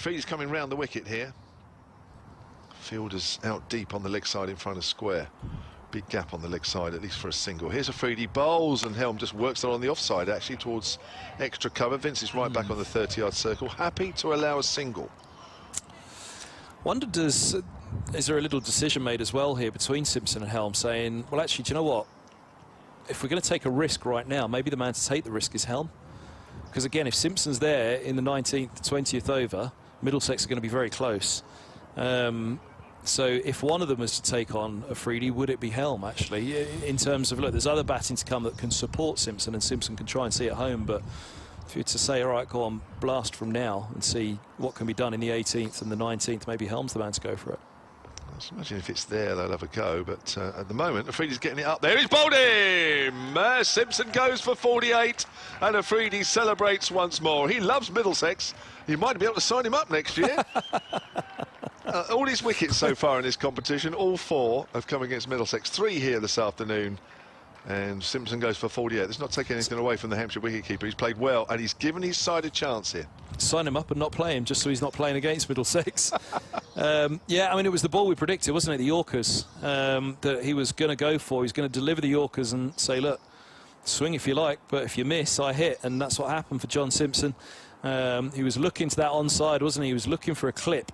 Afridi's coming round the wicket here. Fielder's out deep on the leg side in front of square. Big gap on the leg side, at least for a single. Here's Afridi, bowls, and Helm just works it on the offside, actually, towards extra cover. Vince is right back on the 30-yard circle, happy to allow a single. Wondered, is there a little decision made as well here between Simpson and Helm, saying, well, actually, do you know what? If we're going to take a risk right now, maybe the man to take the risk is Helm. Because, again, if Simpson's there in the 19th, 20th over, Middlesex are going to be very close. So if one of them was to take on Afridi, would it be Helm, actually? In terms of, look, there's other batting to come that can support Simpson, and Simpson can try and see it home. But if you were to say, all right, go on, blast from now and see what can be done in the 18th and the 19th, maybe Helm's the man to go for it. I imagine if it's there, they'll have a go. But at the moment, Afridi's getting it up there. He's bowled him! Simpson goes for 48, and Afridi celebrates once more. He loves Middlesex. You might be able to sign him up next year. All his wickets so far in this competition, all 4 have come against Middlesex. 3 here this afternoon, and Simpson goes for 48. There's not taking anything away from the Hampshire wicketkeeper. He's played well, and he's given his side a chance here. Sign him up and not play him, just so he's not playing against Middlesex. Yeah, I mean, it was the ball we predicted, wasn't it, the Yorkers, that he was going to go for. He was going to deliver the Yorkers and say, look, swing if you like, but if you miss, I hit. And that's what happened for John Simpson. He was looking to that onside, wasn't he? He was looking for a clip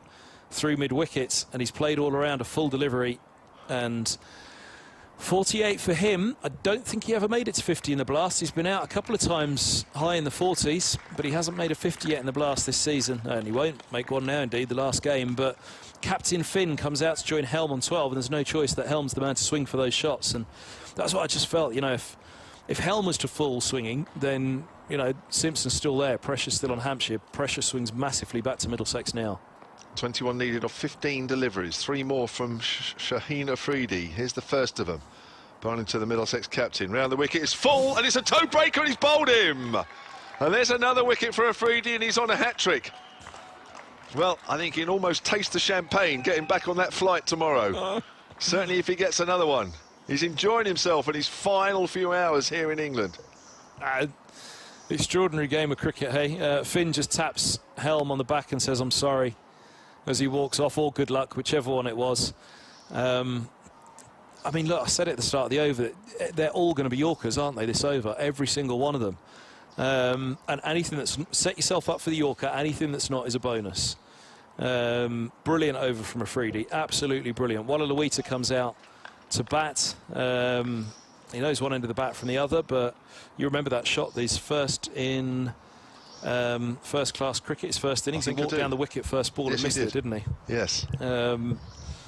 through mid-wickets, and he's played all around a full delivery. And 48 for him. I don't think he ever made it to 50 in the blast. He's been out a couple of times high in the 40s, but he hasn't made a 50 yet in the blast this season. And he won't make one now, indeed, the last game. But Captain Finn comes out to join Helm on 12, and there's no choice that Helm's the man to swing for those shots. And that's what I just felt, you know, if Helm was to fall swinging, then, you know, Simpson's still there. Pressure's still on Hampshire. Pressure swings massively back to Middlesex now. 21 needed off 15 deliveries, 3 more from Shaheen Afridi. Here's the first of them. Bowling to the Middlesex captain. Round the wicket is full, and it's a toe breaker, and he's bowled him. And there's another wicket for Afridi, and he's on a hat-trick. Well, I think he can almost taste the champagne getting back on that flight tomorrow. Certainly if he gets another one. He's enjoying himself in his final few hours here in England. Extraordinary game of cricket, hey? Finn just taps Helm on the back and says, I'm sorry, as he walks off. All good luck, whichever one it was. I mean, look, I said it at the start of the over, they're all going to be Yorkers, aren't they, this over? Every single one of them. And anything that's... Set yourself up for the Yorker, anything that's not is a bonus. Brilliant over from Afridi, absolutely brilliant. Wallaluita comes out to bat. He knows one end of the bat from the other, but you remember that shot, his first in first-class cricket, his first innings. He walked down the wicket first ball and missed it, didn't he? Yes.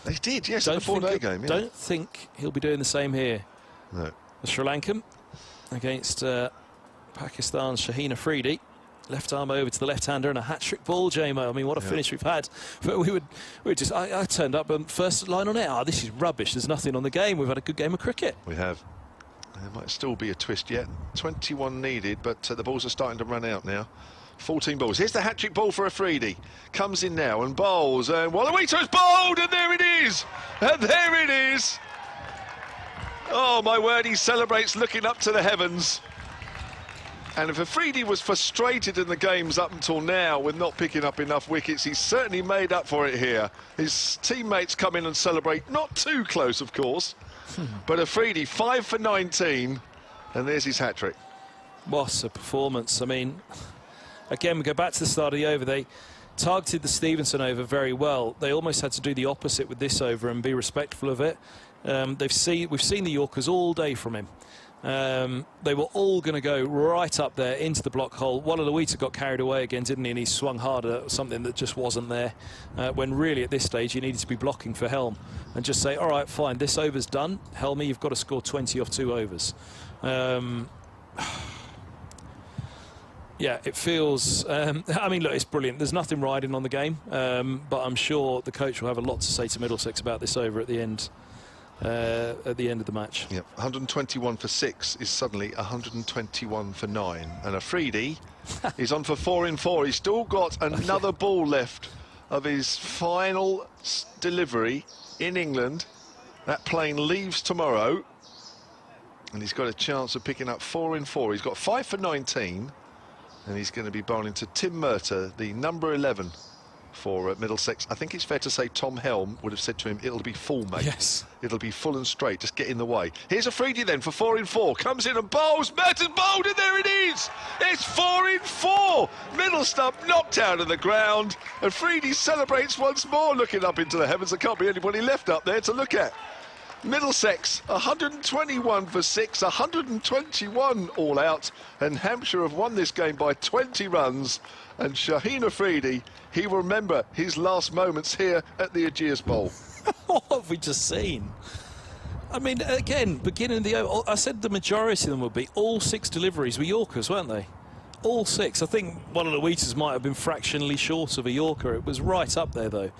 They did, yes, in the 4-day game. Yeah. Don't think he'll be doing the same here. No. The Sri Lankan against Pakistan's Shaheen Afridi. Left arm over to the left-hander and a hat-trick ball, J-Mo. I mean, what a finish we've had. But I turned up and first line on air. Oh, this is rubbish. There's nothing on the game. We've had a good game of cricket. We have. There might still be a twist yet. 21 needed, but the balls are starting to run out now. 14 balls. Here's the hat-trick ball for Afridi. Comes in now and bowls. And Wallaluita's bowled, and there it is. And there it is. Oh, my word, he celebrates looking up to the heavens. And if Afridi was frustrated in the games up until now with not picking up enough wickets, he's certainly made up for it here. His teammates come in and celebrate. Not too close, of course. But Afridi, 5 for 19. And there's his hat-trick. What a performance. I mean... Again, we go back to the start of the over. They targeted the Stevenson over very well. They almost had to do the opposite with this over and be respectful of it. We've seen the Yorkers all day from him. They were all going to go right up there into the block hole. Wallaluita got carried away again, didn't he? And he swung harder at something that just wasn't there. When really at this stage you needed to be blocking for Helm and just say, all right, fine, this over's done. Helmy, you've got to score 20 off 2 overs. Yeah, it feels... I mean, look, it's brilliant. There's nothing riding on the game, but I'm sure the coach will have a lot to say to Middlesex about this over at the end of the match. Yep, 121 for 6 is suddenly 121 for 9. And Afridi is on for 4 in 4. He's still got another ball left of his final delivery in England. That plane leaves tomorrow. And he's got a chance of picking up 4 in 4. He's got 5 for 19. And he's going to be bowling to Tim Murtagh, the number 11 for Middlesex. I think it's fair to say Tom Helm would have said to him, it'll be full, mate. Yes. It'll be full and straight, just get in the way. Here's Afridi then for 4 in 4. Comes in and bowls. Merton's bowled, and there it is. It's 4 in 4. Middle stump knocked out of the ground. Afridi celebrates once more, looking up into the heavens. There can't be anybody left up there to look at. Middlesex, 121 for 6, 121 all out, and Hampshire have won this game by 20 runs. And Shaheen Afridi, he will remember his last moments here at the Ageas Bowl. What have we just seen? I mean, again, beginning of the... I said the majority of them would be. All 6 deliveries were Yorkers, weren't they? All 6. I think one of the Wickets might have been fractionally short of a Yorker. It was right up there, though.